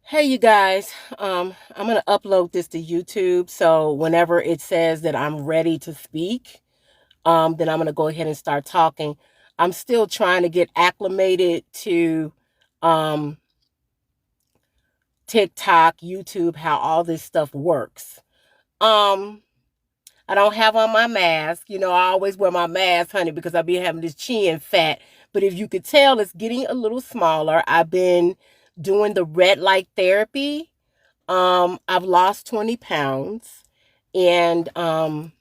Hey, you guys. I'm gonna upload this to YouTube. So whenever it says that I'm ready to speak, then I'm gonna go ahead and start talking. I'm still trying to get acclimated to um, TikTok, YouTube, how all this stuff works. Um, I don't have on my mask. I always wear my mask, honey, because I be having this chin fat. But if you could tell, it's getting a little smaller. I've been doing the red light therapy. I've lost 20 pounds and I'm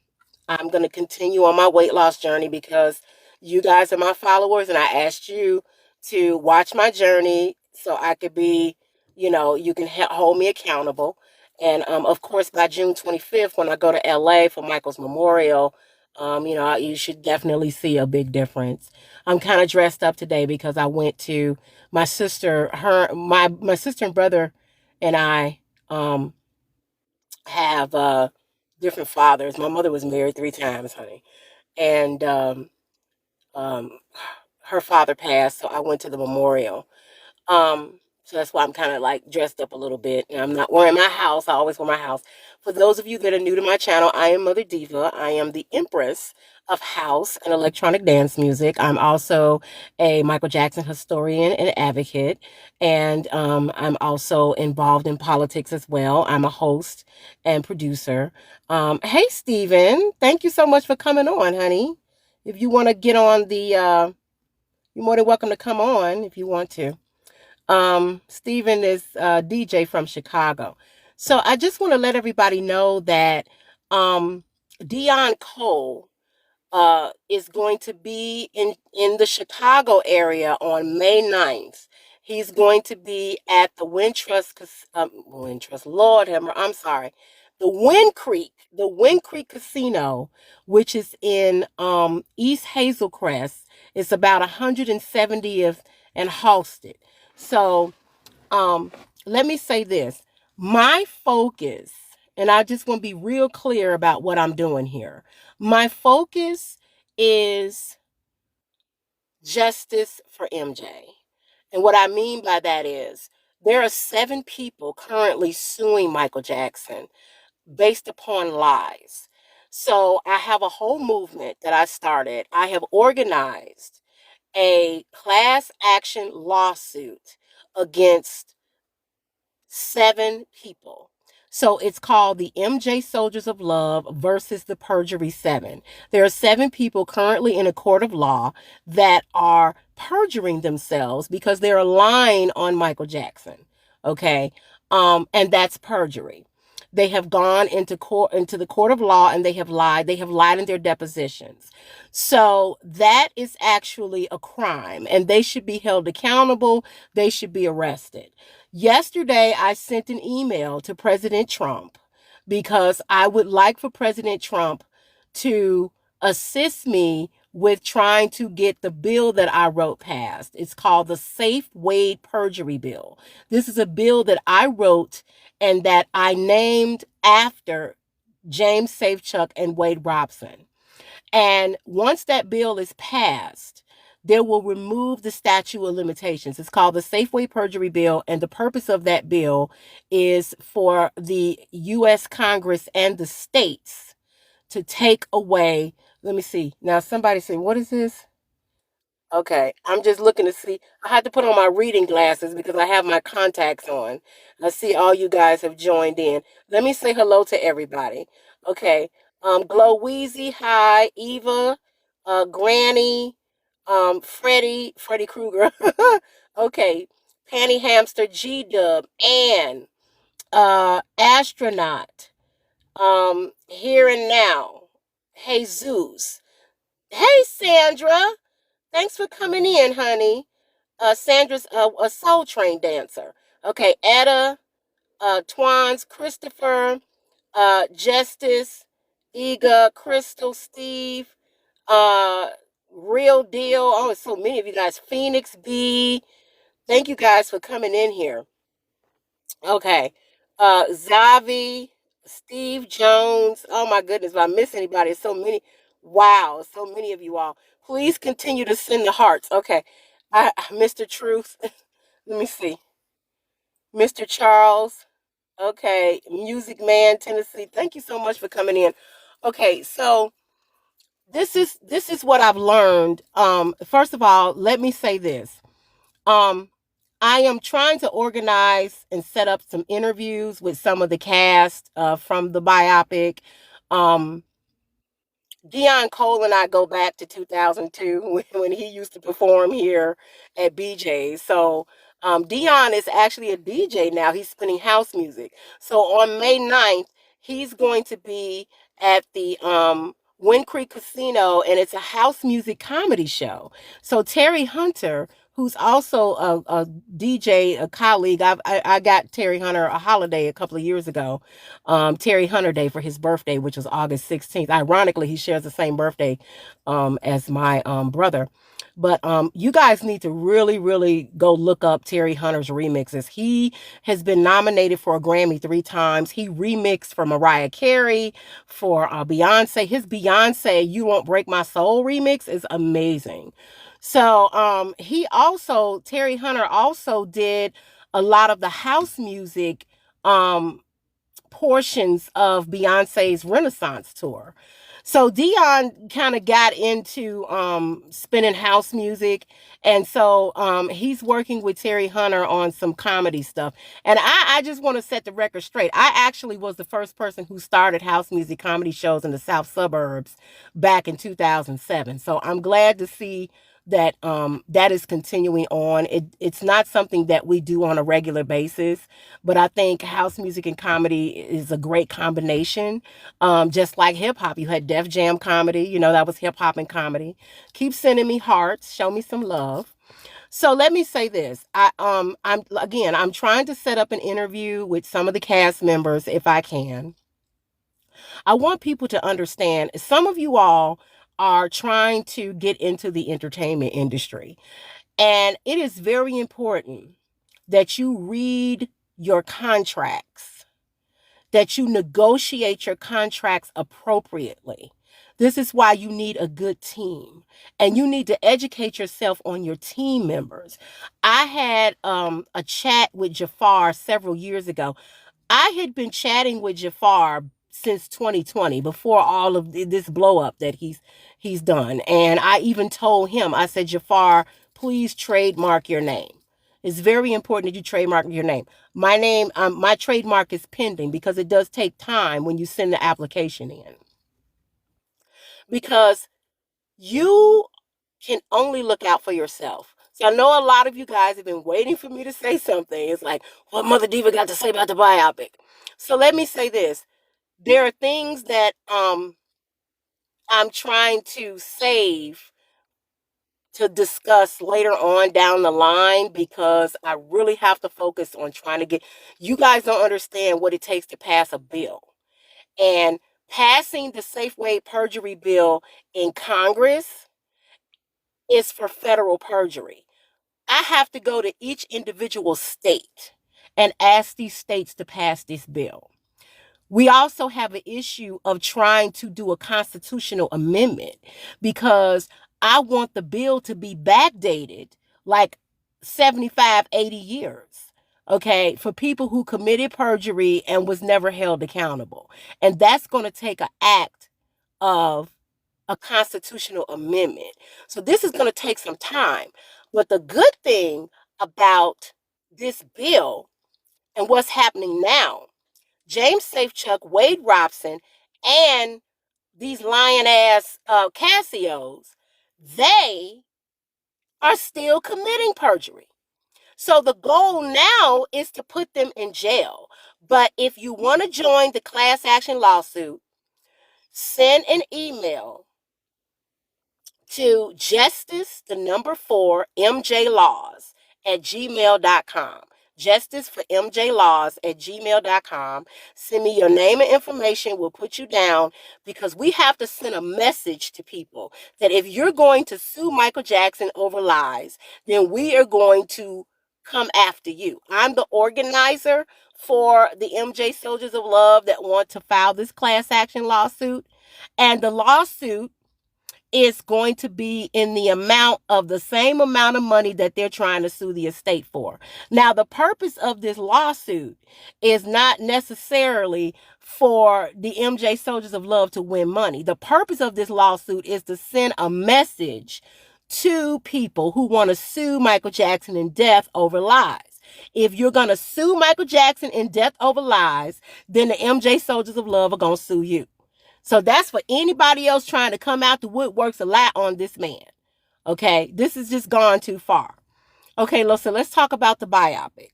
going to continue on my weight loss journey because you guys are my followers and I asked you to watch my journey so I could be, you can hold me accountable. And of course, by June 25th, when I go to LA for Michael's memorial, you should definitely see a big difference. I'm kind of dressed up today because I went to my sister, my sister and brother and I um, have different fathers. My mother was married 3 times, honey, and um, her father passed, so I went to the memorial. So that's why I'm kind of like dressed up a little bit. And I'm not wearing my house. I always wear my house. For those of you that are new to my channel, I am Mother Diva. I am the Empress of house and electronic dance music. I'm also a Michael Jackson historian and advocate. And I'm also involved in politics as well. I'm a host and producer. Hey, Steven, thank you so much for coming on, honey. If you want to get on you're more than welcome to come on if you want to. Steven is a DJ from Chicago. So I just want to let everybody know that um, Deon Cole is going to be in the Chicago area on May 9th. He's going to be at the Wintrust, Lord Hammer, I'm sorry, the Wind Creek Casino, which is in East Hazel Crest. It's about 170th and Halsted. So um, let me say this. My focus, and I just want to be real clear about what I'm doing here. My focus is justice for MJ. And what I mean by that is there are 7 people currently suing Michael Jackson based upon lies. So I have a whole movement that I started. I have organized a class action lawsuit against 7 people. So it's called the MJ Soldiers of Love versus the Perjury 7. There are 7 people currently in a court of law that are perjuring themselves because they're lying on Michael Jackson. Okay. And that's perjury. They have gone into the court of law and they have lied. They have lied in their depositions. So that is actually a crime and they should be held accountable. They should be arrested. Yesterday, I sent an email to President Trump because I would like for President Trump to assist me with trying to get the bill that I wrote passed. It's called the Safe Wade Perjury Bill. This is a bill that I wrote and that I named after James Safechuck and Wade Robson. And once that bill is passed, they will remove the statute of limitations. It's called the Safeway Perjury Bill, and the purpose of that bill is for the U.S. Congress and the states to take away. Let me see. Now, somebody say, what is this? Okay, I'm just looking to see. I had to put on my reading glasses because I have my contacts on. I see all you guys have joined in. Let me say hello to everybody. Okay, Glow Wheezy, hi, Eva, Granny, Freddie Krueger. Okay, Panty Hamster, G Dub, Ann, Astronaut, Here and Now, Jesus. Hey, Sandra. Thanks for coming in, honey. Sandra's a Soul Train dancer. Okay, Etta, Twans, Christopher, Justice, Ega, Crystal, Steve, uh, Real Deal. Oh, so many of you guys. Phoenix B. Thank you guys for coming in here. Okay. Zavi, Steve Jones. Oh my goodness, if I miss anybody, so many. Wow, so many of you all. Please continue to send the hearts. Okay. Mr. Truth. Let me see. Mr. Charles. Okay, Music Man, Tennessee. Thank you so much for coming in. Okay, so this is what I've learned. First of all, let me say this. Um, I am trying to organize and set up some interviews with some of the cast from the biopic. Um, Deon Cole and I go back to 2002 when he used to perform here at BJ's. So Deon is actually a DJ now. He's spinning house music. So on May 9th, he's going to be at the Wind Creek Casino, and it's a house music comedy show. So Terry Hunter, who's also a DJ, a colleague, I got Terry Hunter a holiday a couple of years ago, Terry Hunter Day for his birthday, which was August 16th. Ironically, he shares the same birthday as my brother. But you guys need to really, really go look up Terry Hunter's remixes. He has been nominated for a Grammy 3 times. He remixed for Mariah Carey, for Beyonce. His Beyonce "You Won't Break My Soul" remix is amazing. So Terry Hunter also did a lot of the house music portions of Beyonce's Renaissance tour. So Deon kind of got into spinning house music, and so he's working with Terry Hunter on some comedy stuff. And I just want to set the record straight. I actually was the first person who started house music comedy shows in the South Suburbs back in 2007. So I'm glad to see that that is continuing on. It's not something that we do on a regular basis, but I think house music and comedy is a great combination. Just like hip hop, you had Def Jam comedy, that was hip hop and comedy. Keep sending me hearts, show me some love. So let me say this. I'm trying to set up an interview with some of the cast members if I can. I want people to understand some of you all are trying to get into the entertainment industry. And it is very important that you read your contracts, that you negotiate your contracts appropriately. This is why you need a good team, and you need to educate yourself on your team members. I had a chat with Jafar several years ago. I had been chatting with Jafar since 2020, before all of this blow up that he's done. And I even told him, I said, Jafar, please trademark your name. It's very important that you trademark your name. My trademark is pending because it does take time when you send the application in. Because you can only look out for yourself. So I know a lot of you guys have been waiting for me to say something. It's like, what Mother Diva got to say about the biopic? So let me say this. There are things that I'm trying to save to discuss later on down the line, because I really have to focus on trying to get, you guys don't understand what it takes to pass a bill. And passing the Safeway perjury bill in Congress is for federal perjury. I have to go to each individual state and ask these states to pass this bill. We also have an issue of trying to do a constitutional amendment, because I want the bill to be backdated like 75, 80 years. Okay, for people who committed perjury and was never held accountable. And that's going to take an act of a constitutional amendment. So this is going to take some time. But the good thing about this bill and what's happening now, James Safechuck, Wade Robson, and these lion ass Cassios, they are still committing perjury. So the goal now is to put them in jail. But if you want to join the class action lawsuit, send an email to justice, the number 4, mjlaws at gmail.com. Justice for mjlaws at gmail.com. Send me your name and information. We'll put you down, because we have to send a message to people that if you're going to sue Michael Jackson over lies, then we are going to come after you. I'm the organizer for the MJ Soldiers of Love that want to file this class action lawsuit. And the lawsuit it's going to be in the amount of the same amount of money that they're trying to sue the estate for. Now, the purpose of this lawsuit is not necessarily for the MJ Soldiers of Love to win money. The purpose of this lawsuit is to send a message to people who want to sue Michael Jackson in death over lies. If you're going to sue Michael Jackson in death over lies, then the MJ Soldiers of Love are going to sue you. So that's for anybody else trying to come out the woodworks a lot on this man. Okay, this has just gone too far. Okay, so let's talk about the biopic.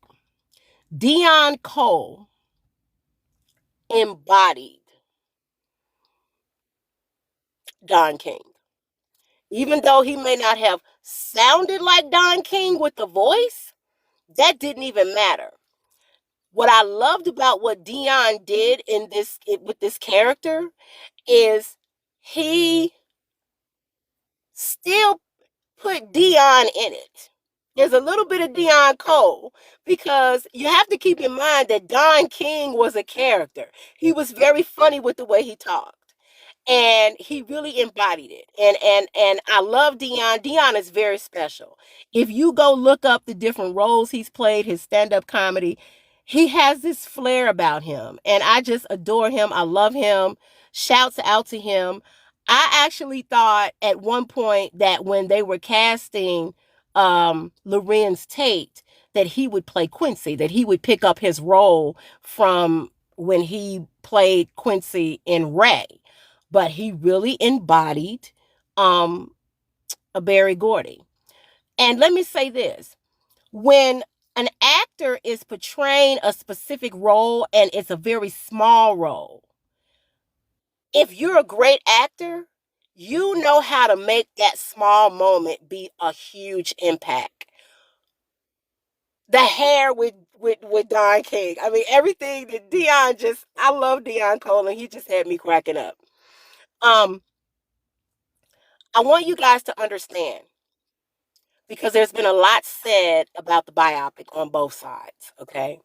Deon Cole embodied Don King. Even though he may not have sounded like Don King with the voice, that didn't even matter. What I loved about what Deon did with this character is he still put Deon in it. There's a little bit of Deon Cole because you have to keep in mind that Don King was a character. He was very funny with the way he talked. And he really embodied it. And I love Deon. Deon is very special. If you go look up the different roles he's played, his stand-up comedy, he has this flair about him. And I just adore him. I love him. Shouts out to him. I actually thought at one point that when they were casting Lorenz Tate, that he would play Quincy, that he would pick up his role from when he played Quincy in Ray. But he really embodied a Berry Gordy. And let me say this. When an actor is portraying a specific role and it's a very small role, if you're a great actor, you know how to make that small moment be a huge impact. The hair with Don King. I mean, everything that Deon I love Deon Cole, and he just had me cracking up. I want you guys to understand, because there's been a lot said about the biopic on both sides, okay?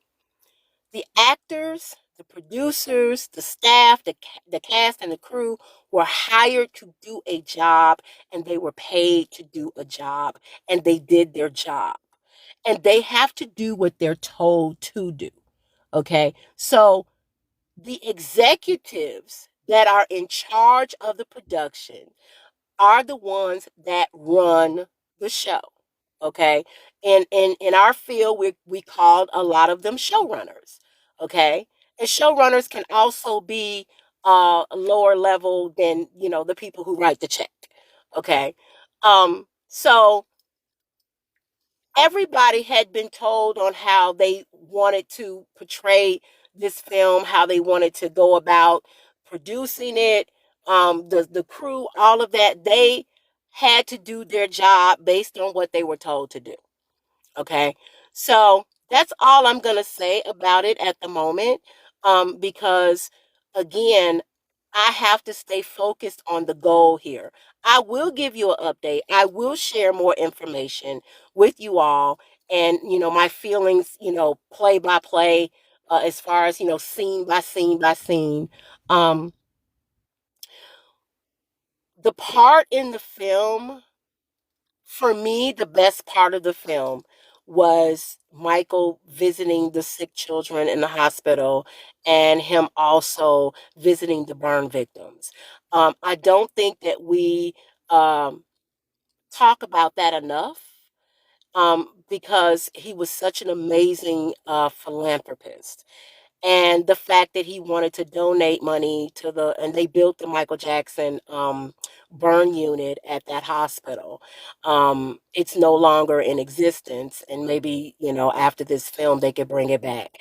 The actors, the producers, the staff, the cast, and the crew were hired to do a job, and they were paid to do a job, and they did their job. And they have to do what they're told to do, okay? So the executives that are in charge of the production are the ones that run the show. Okay. In our field, we called a lot of them showrunners. Okay. And showrunners can also be lower level than, the people who write the check. Okay. So everybody had been told on how they wanted to portray this film, how they wanted to go about producing it, the crew, all of that. They had to do their job based on what they were told to do. Okay, so that's all I'm gonna say about it at the moment, because again, I have to stay focused on the goal here. I will give you an update. I will share more information with you all, and my feelings, play by play, as far as scene by scene by scene. The part in the film, for me, the best part of the film was Michael visiting the sick children in the hospital and him also visiting the burn victims. I don't think that we talk about that enough, because he was such an amazing philanthropist. And the fact that he wanted to donate money and they built the Michael Jackson burn unit at that hospital. It's no longer in existence, and maybe after this film they could bring it back.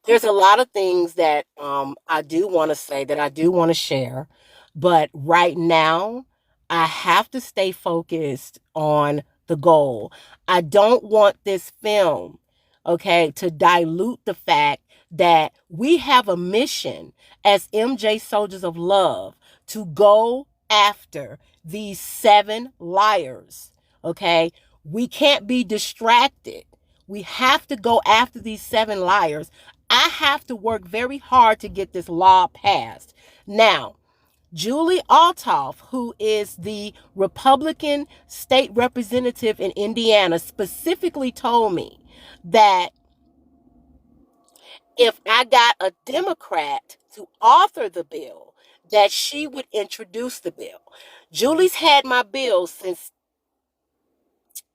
There's a lot of things that I do want to say, that I do want to share, but right now I have to stay focused on the goal. I don't want this film, okay, to dilute the fact that we have a mission as MJ Soldiers of Love to go after these 7 liars, okay? We can't be distracted. We have to go after these 7 liars. I have to work very hard to get this law passed. Now, Julie Altoff, who is the Republican state representative in Indiana, specifically told me that if I got a Democrat to author the bill, that she would introduce the bill. Julie's had my bill since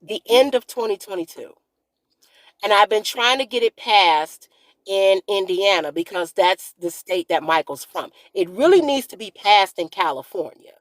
the end of 2022. And I've been trying to get it passed in Indiana because that's the state that Michael's from. It really needs to be passed in California.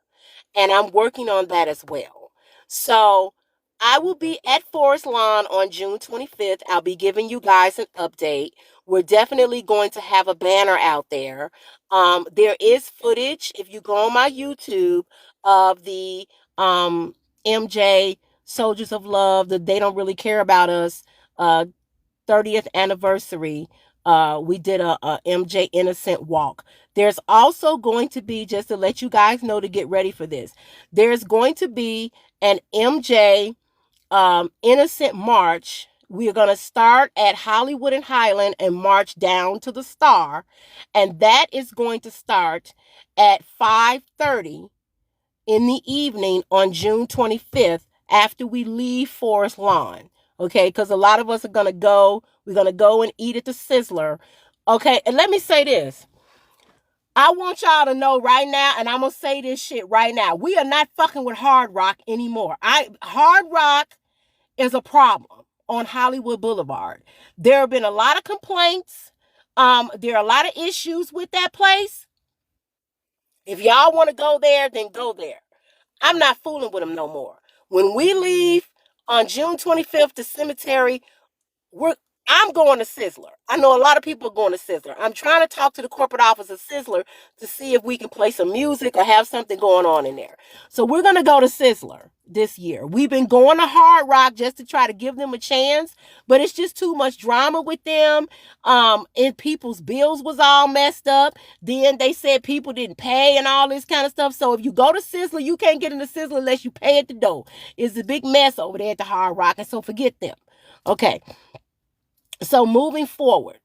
And I'm working on that as well. So I will be at Forest Lawn on June 25th. I'll be giving you guys an update. We're definitely going to have a banner out there. There is footage, if you go on my YouTube, of the MJ Soldiers of Love, that they don't really care about us, 30th anniversary. We did a MJ Innocent walk. There's also going to be, just to let you guys know to get ready for this, there's going to be an MJ Innocent March. We're going to start at Hollywood and Highland and march down to the Star. And that is going to start at 5:30 in the evening on June 25th after we leave Forest Lawn. Okay, because a lot of us are going to go. We're going to go and eat at the Sizzler. Okay, and let me say this. I want y'all to know right now, and I'm going to say this shit right now. We are not fucking with Hard Rock anymore. Hard Rock is a problem on Hollywood Boulevard. There have been a lot of complaints. There are a lot of issues with that place. If y'all want to go there, then go there. I'm not fooling with them no more. When we leave on June 25th to Cemetery, I'm going to Sizzler. I know a lot of people are going to Sizzler. I'm trying to talk to the corporate office of Sizzler to see if we can play some music or have something going on in there. So we're going to go to Sizzler this year. We've been going to Hard Rock just to try to give them a chance, but it's just too much drama with them. And people's bills was all messed up. Then they said people didn't pay and all this kind of stuff. So if you go to Sizzler, you can't get into Sizzler unless you pay at the door. It's a big mess over there at the Hard Rock, and so forget them. Okay. So moving forward,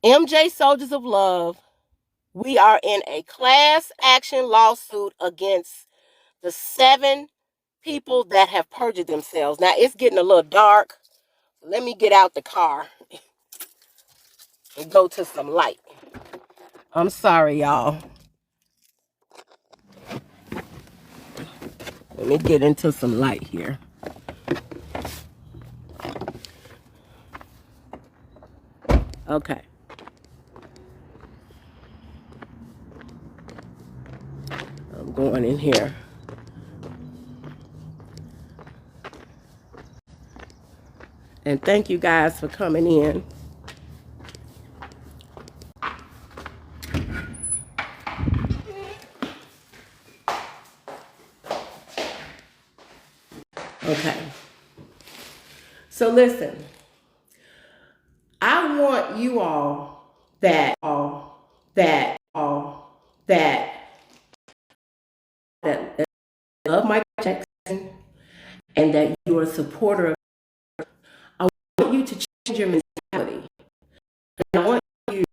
MJ Soldiers of Love, we are in a class action lawsuit against the 7 people that have perjured themselves. Now, it's getting a little dark. Let me get out the car and go to some light. I'm sorry, y'all. Let me get into some light here. Okay. I'm going in here. And thank you guys for coming in. Okay. So listen, I want you all that love Michael Jackson and that you are a supporter of. I want you to change your mentality. And I want you,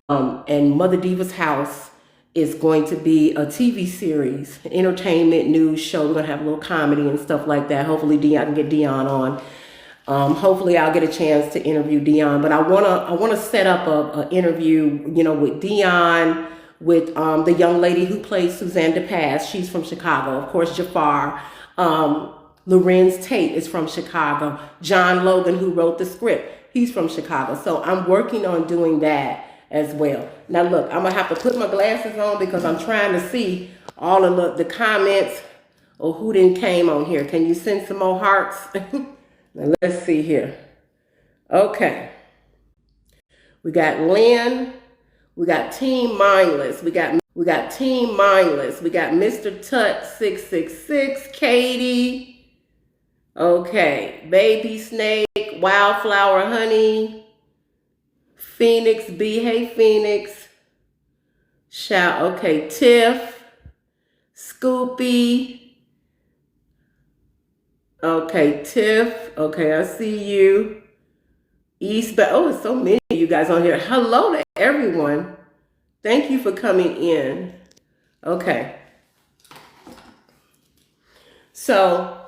and Mother Diva's House is going to be a TV series, entertainment news show. We're gonna have a little comedy and stuff like that. Hopefully, I can get Deon on. Hopefully, I'll get a chance to interview Deon. But I wanna set up a interview, with Deon, with the young lady who plays Suzanne DePass. She's from Chicago. Of course, Jafar. Lorenz Tate is from Chicago. John Logan, who wrote the script, he's from Chicago. So I'm working on doing that as well. Now look, I'm gonna have to put my glasses on because I'm trying to see all of the comments or who didn't came on here. Can you send some more hearts? Now let's see here. Okay. We got Lynn. We got Team Mindless. We got Team Mindless. We got Mr. Tut 666, Katie. Okay, Baby Snake, Wildflower Honey, Phoenix B. Hey Phoenix. Shout. Okay, Tiff, Scoopy. Okay, Tiff. Okay, I see you. East. Oh, it's so many of you guys on here. Hello to everyone. Thank you for coming in. Okay. So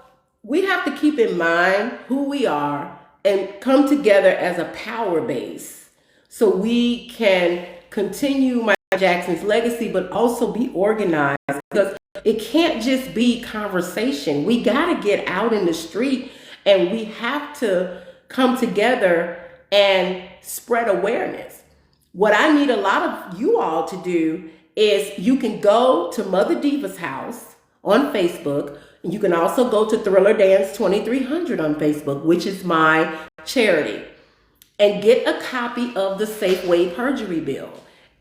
we have to keep in mind who we are and come together as a power base so we can continue Michael Jackson's legacy, but also be organized, because it can't just be conversation. We got to get out in the street and we have to come together and spread awareness. What I need a lot of you all to do is you can go to Mother Diva's house on Facebook. And you can also go to Thriller Dance 2300 on Facebook, which is my charity, and get a copy of the Safeway perjury bill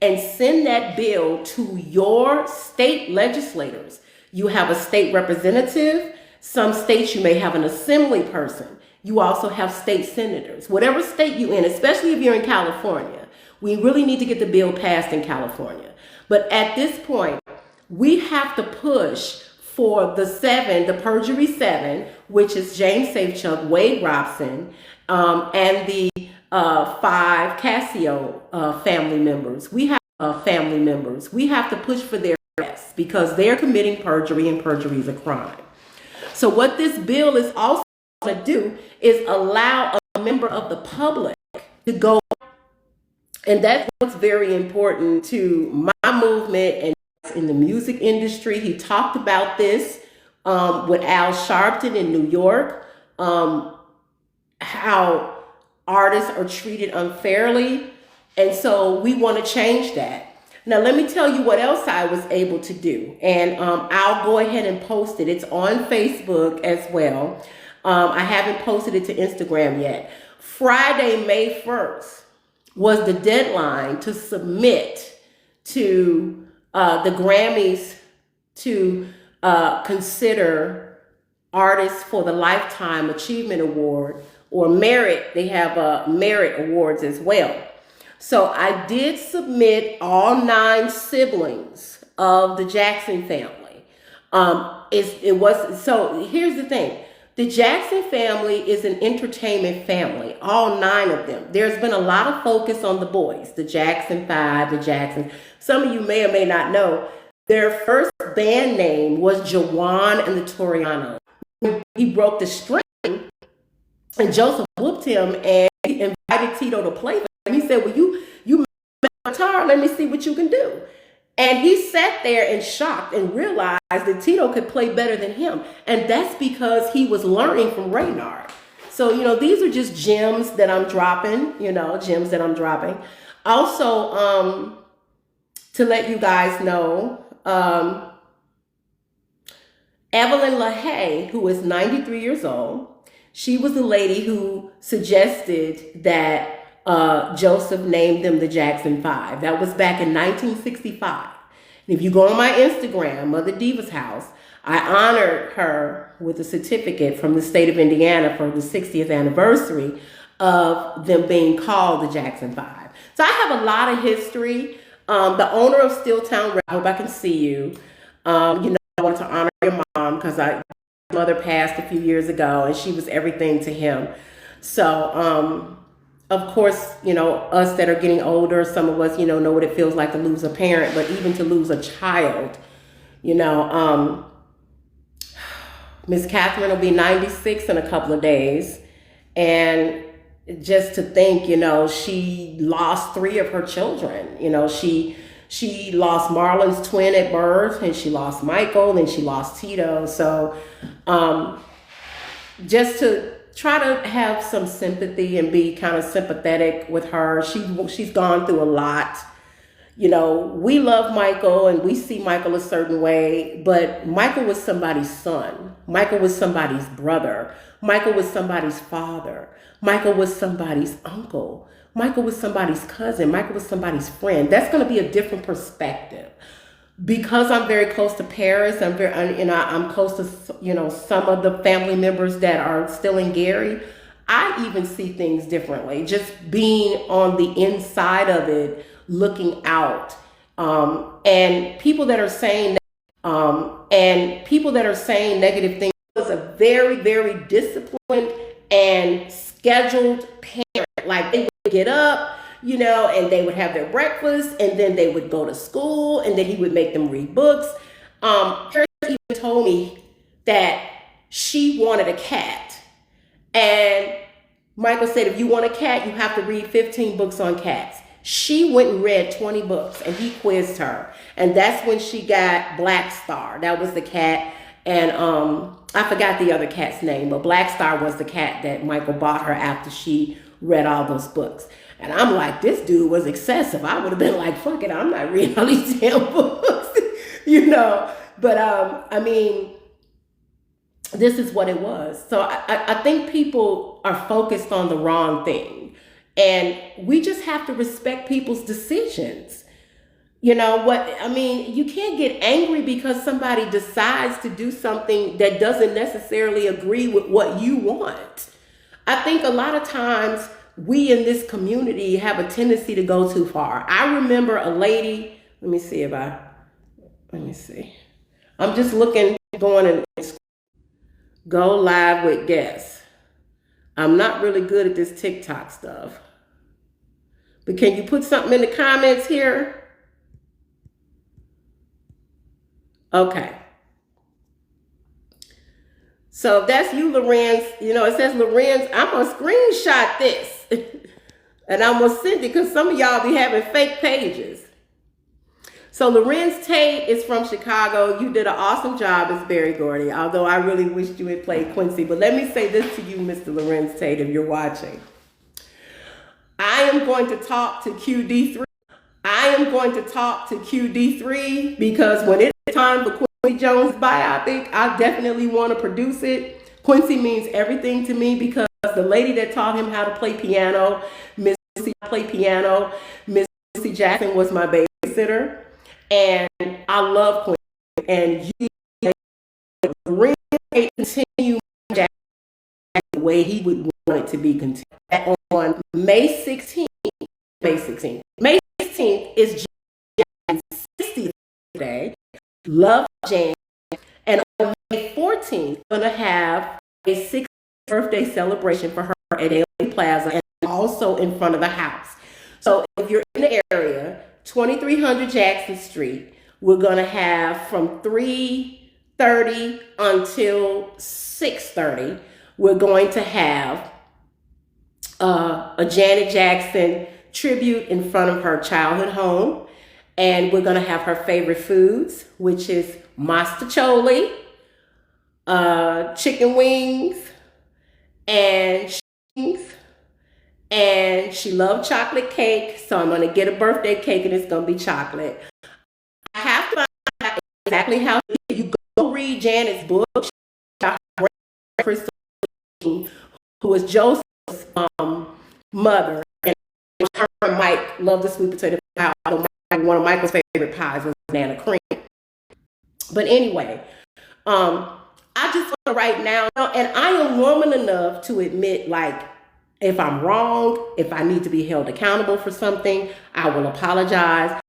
and send that bill to your state legislators. You have a state representative. Some states you may have an assembly person. You also have state senators. Whatever state you're in, especially if you're in California, we really need to get the bill passed in California. But at this point, we have to push for the perjury 7, which is James Safechuck, Wade Robson, and the 5 Casio family members. We have family members. We have to push for their arrest because they're committing perjury, and perjury is a crime. So what this bill is also going to do is allow a member of the public to go, and that's what's very important to my movement and in the music industry. He talked about this with Al Sharpton in New York, how artists are treated unfairly. And so we want to change that. Now, let me tell you what else I was able to do. And I'll go ahead and post it. It's on Facebook as well. I haven't posted it to Instagram yet. Friday, May 1st was the deadline to submit to the Grammys to consider artists for the Lifetime Achievement Award, or Merit. They have Merit Awards as well. So I did submit all 9 siblings of the Jackson family. So here's the thing. The Jackson family is an entertainment family, all 9 of them. There's been a lot of focus on the boys, the Jackson 5, the Jacksons. Some of you may or may not know, their first band name was Jawan and the Torianos. He broke the string, and Joseph whooped him and he invited Tito to play with him. He said, well, you make my guitar, let me see what you can do. And he sat there in shock and realized that Tito could play better than him. And that's because he was learning from Reynard. So, these are just gems that I'm dropping, Also, to let you guys know, Evelyn LaHaye, who is 93 years old, she was the lady who suggested that Joseph named them the Jackson 5. That was back in 1965. And if you go on my Instagram, Mother Diva's house, I honored her with a certificate from the state of Indiana for the 60th anniversary of them being called the Jackson 5. So I have a lot of history. The owner of Steeltown, I hope I can see you. I want to honor your mom because my mother passed a few years ago and she was everything to him. So, of course, us that are getting older, some of us, know what it feels like to lose a parent, but even to lose a child, Miss Catherine will be 96 in a couple of days. And just to think, she lost 3 of her children. She lost Marlon's twin at birth, and she lost Michael, and she lost Tito. So just to try to have some sympathy and be kind of sympathetic with her. She's gone through a lot. We love Michael and we see Michael a certain way, but Michael was somebody's son. Michael was somebody's brother. Michael was somebody's father. Michael was somebody's uncle. Michael was somebody's cousin. Michael was somebody's friend. That's going to be a different perspective. Because I'm very close to Paris, I'm close to, some of the family members that are still in Gary. I even see things differently. Just being on the inside of it, looking out, and people that are saying, negative things. Was a very, very disciplined and scheduled parent. Like they would get up, you know, and they would have their breakfast, and then they would go to school, and then he would make them read books. Paris even told me that she wanted a cat. And Michael said, if you want a cat, you have to read 15 books on cats. She went and read 20 books, and he quizzed her. And that's when she got Black Star. That was the cat. And I forgot the other cat's name, but Black Star was the cat that Michael bought her after she read all those books. And I'm like, this dude was excessive. I would have been like, fuck it, I'm not reading all these damn books, you know. But I mean, this is what it was. So I think people are focused on the wrong thing. And we just have to respect people's decisions. You know what? I mean, you can't get angry because somebody decides to do something that doesn't necessarily agree with what you want. I think a lot of times we in this community have a tendency to go too far. I remember a lady, let me see. I'm just looking, going and go live with guests. I'm not really good at this TikTok stuff. But can you put something in the comments here? Okay. So if that's you, Lorenz, you know, it says Lorenz, I'm going to screenshot this. And I'm going to send it because some of y'all be having fake pages. So Lorenz Tate is from Chicago. You did an awesome job as Barry Gordy, although I really wished you had played Quincy. But let me say this to you, Mr. Lorenz Tate, if you're watching. I am going to talk to QD3. I am going to talk to QD3 because when it's time for Quincy Jones' biopic, I definitely want to produce it. Quincy means everything to me because the lady that taught him how to play piano, Miss Missy Jackson was my babysitter. And I love Quincy. And you really continue the way he would want it to be continued. On May 16th is Jane's 60th birthday. Love Jane. And on May 14th, we're going to have a 60th birthday celebration for her at Alien Plaza and also in front of the house. So if you're in the area, 2300 Jackson Street, we're going to have from 3:30 until 6:30, we're going to have a Janet Jackson tribute in front of her childhood home. And we're going to have her favorite foods, which is mastacholi, chicken wings, and she loved chocolate cake. So I'm going to get a birthday cake and it's going to be chocolate. I have to find out exactly how you go read Janet's book. Crystal, who was Joseph's mother, and her and Mike loved the sweet potato pie. One of Michael's favorite pies was banana cream. But anyway, I just want to right now, and I am woman enough to admit, like, if I'm wrong, if I need to be held accountable for something, I will apologize.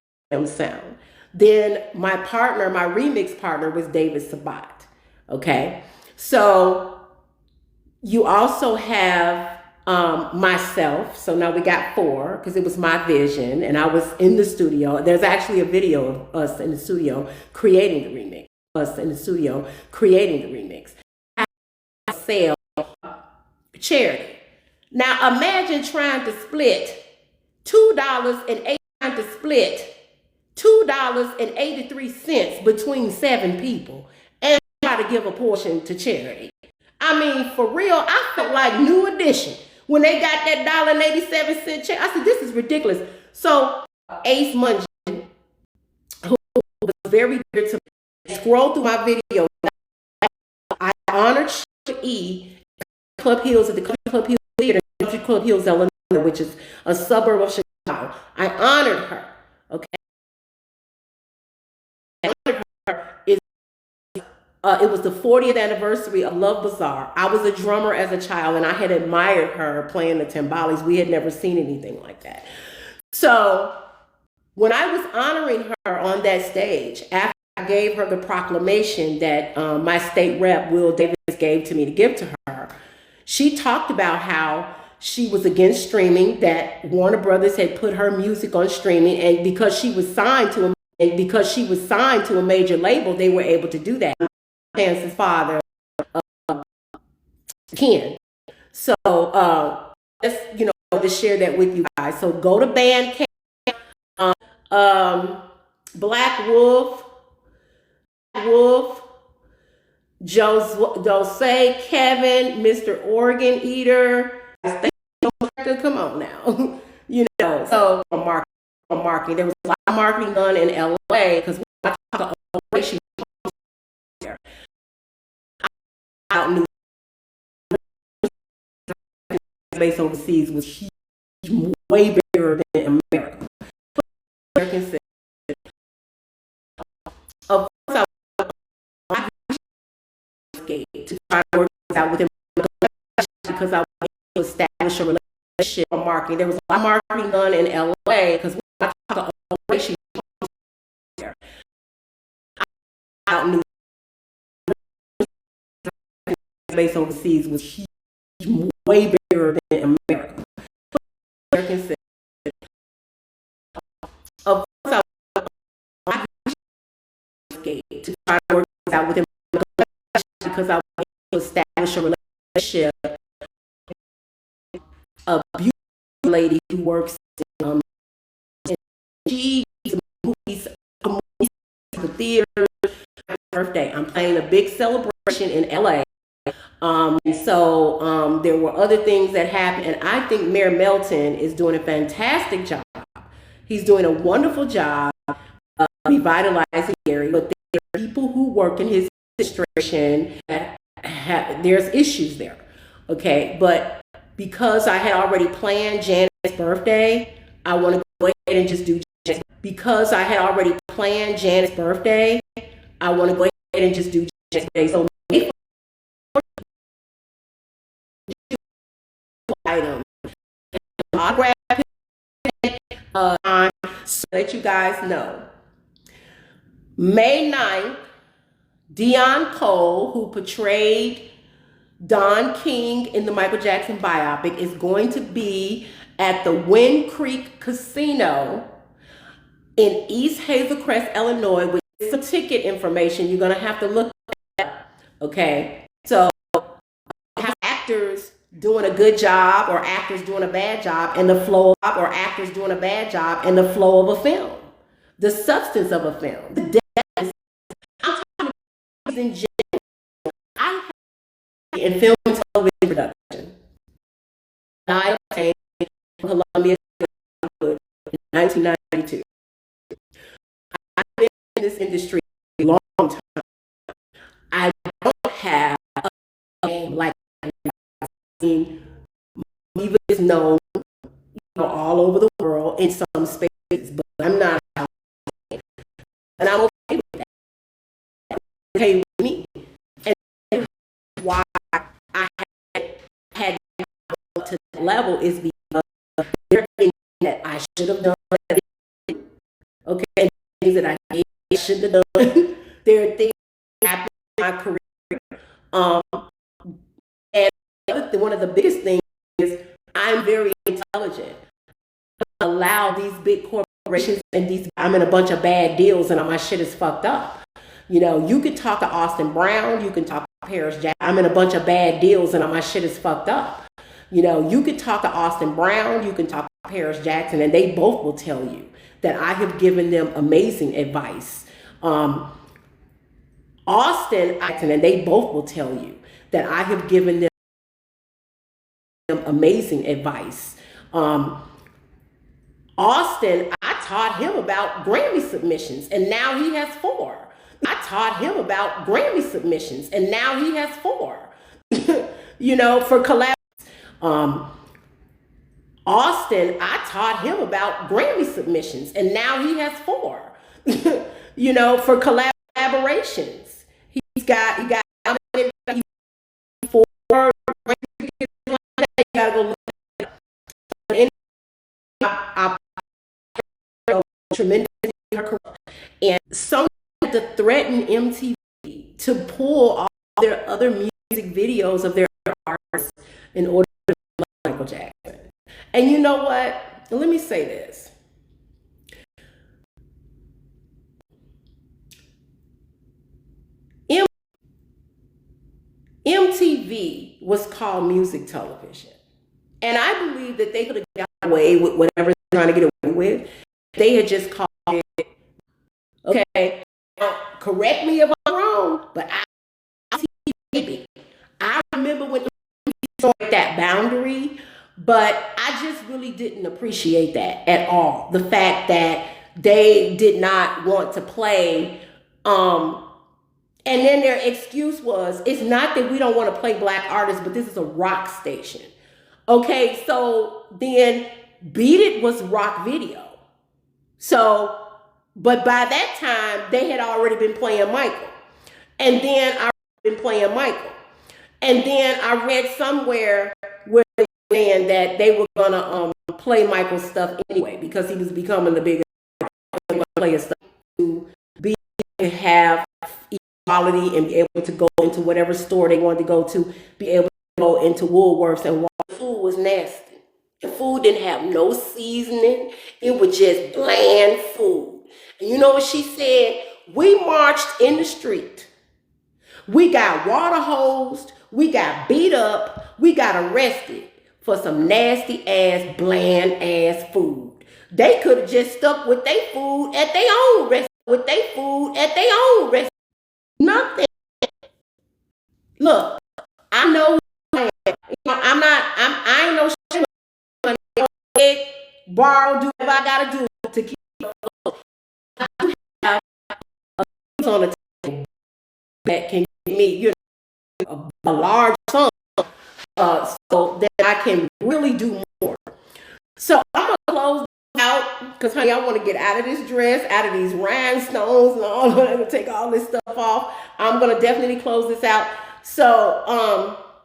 Sound. Then my partner, my remix partner, was David Sabat. Okay, so you also have myself. So now we got 4 because it was my vision and I was in the studio. There's actually a video of us in the studio creating the remix. Sale charity. Now imagine trying to split $2.83 between 7 people and try to give a portion to charity. I mean, for real, I felt like New Edition when they got that $1.87 check. I said, this is ridiculous. So Ace Mungeon, who was very dear to me, scroll through my video. I honored E. Club Hills at the Club Hills Theater, Club Hills, Illinois, which is a suburb of Chicago. I honored her. Okay. I honored her. It was the 40th anniversary of Love Bazaar. I was a drummer as a child, and I had admired her playing the timbales. We had never seen anything like that. So when I was honoring her on that stage, after I gave her the proclamation that my state rep, Will Davis, gave to me to give to her, she talked about how she was against streaming, that Warner Brothers had put her music on streaming, and because she was signed to a major label, they were able to do that. Chance's father, Ken. So just to share that with you guys. So go to Bandcamp, Black Wolf, Jose, Kevin, Mr. Organ Eater. Come on now. So for marketing, there was a lot of marketing done in LA, because when I talk to operation out New based overseas was huge, way bigger than America. American said, of course, I to try to work this out with him, because I wanted to establish a relationship for marketing. There was a lot of marketing done in LA, because when I talk to operation out New based overseas was huge, way bigger than America. American said, of course, I to try to work this out with him, because I wanted to establish a relationship. A beautiful lady who works in movies, the theater. Birthday, I'm playing a big celebration in LA. And so there were other things that happened, and I think Mayor Melton is doing a fantastic job. He's doing a wonderful job revitalizing the area, but there are people who work in his administration that there's issues there. Okay, but because I had already planned Janet's birthday, I want to go ahead and just do Janet's. Because I had already planned Janet's birthday, I want to go ahead and just do Janet's birthday. So item, autograph, so let you guys know. May 9th, Deon Cole, who portrayed Don King in the Michael Jackson biopic, is going to be at the Wind Creek Casino in East Hazel Crest, Illinois, with some ticket information. You're going to have to look at, okay? So actors doing a good job or actors doing a bad job, and the flow of, or actors doing a bad job, and the flow of a film, the substance of a film, the depth. I'm talking about in general. I have in film and television production. I obtained from Columbia in 1992. I've been in this industry a long time. I don't have a name like Eva is known, all over the world in some spaces, but I'm not, and I'm okay with that. Okay with me, and why I had to that level is because there are things that I should have done, okay, and things that I shouldn't have done. There are things that happened in my career, and one of the biggest things is I'm very intelligent. I allow these big corporations and I'm in a bunch of bad deals and my shit is fucked up. You can talk to Austin Brown, you can talk to Paris Jackson. I'm in a bunch of bad deals and my shit is fucked up. You can talk to Austin Brown, you can talk to Paris Jackson, and they both will tell you that I have given them amazing advice. Austin, and they both will tell you that I have given them amazing advice. Austin, I taught him about Grammy submissions, and now he has 4. I taught him about Grammy submissions, and now he has 4. For collab. Austin, I taught him about Grammy submissions, and now he has 4. For collaborations. He got 4. You gotta go look at it. I tremendous, and some to threaten MTV to pull all their other music videos of their artists in order to like Michael Jackson. And you know what? Let me say this. MTV was called music television. And I believe that they could have got away with whatever they're trying to get away with. They had just called it, okay, now, correct me if I'm wrong, but I remember when that boundary, but I just really didn't appreciate that at all. The fact that they did not want to play, and then their excuse was, it's not that we don't want to play black artists, but this is a rock station. Okay, so then Beat It was rock video. So, but by that time, they had already been playing Michael. And then I been playing Michael. And then I read somewhere where they were saying that they were gonna play Michael's stuff anyway because he was becoming the biggest player stuff to be to have equality and be able to go into whatever store they wanted to go to, be able to go into Woolworths and watch. The food was nasty. The food didn't have no seasoning. It was just bland food. And you know what she said? We marched in the street. We got water hosed. We got beat up. We got arrested for some nasty ass, bland ass food. They could have just stuck with their food at their own restaurant. With their food at their own restaurant. Nothing. Look, I know. I ain't no shit. Borrow, do what I gotta do to keep I do have on the table that can give me, you know, a large sum, so that I can really do more. So I'm gonna close out because, honey, I want to get out of this dress, out of these rhinestones, and all. I'm gonna take all this stuff off. I'm gonna definitely close this out. So,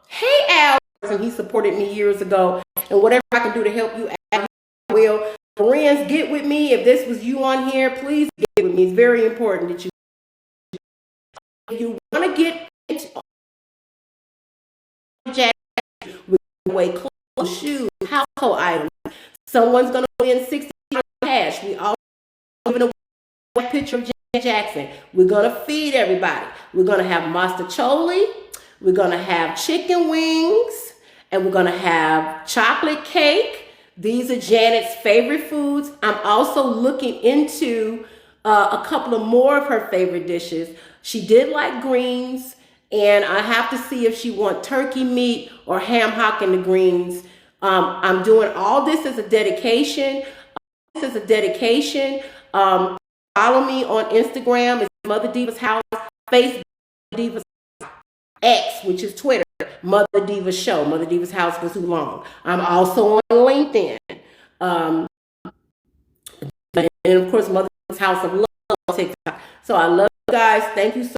hey Al, he supported me years ago, and whatever I can do to help you, Al, I will. Friends, get with me. If this was you on here, please get with me. It's very important that you. If you want to get into with way clothes, shoes, household items, someone's gonna win $60 cash. We all giving away a picture of Janet Jackson. We're gonna feed everybody. We're gonna have mastacholi. We're gonna have chicken wings, and we're gonna have chocolate cake. These are Janet's favorite foods. I'm also looking into a couple of more of her favorite dishes. She did like greens, and I have to see if she wants turkey meat or ham hock in the greens. I'm doing all this as a dedication. Follow me on Instagram. It's Mother Diva's House. Facebook, Diva's X, which is Twitter. Mother Diva Show. Mother Diva's House for too long. I'm also on LinkedIn. And of course, Mother Diva's House of Love, TikTok. So I love you guys. Thank you so much.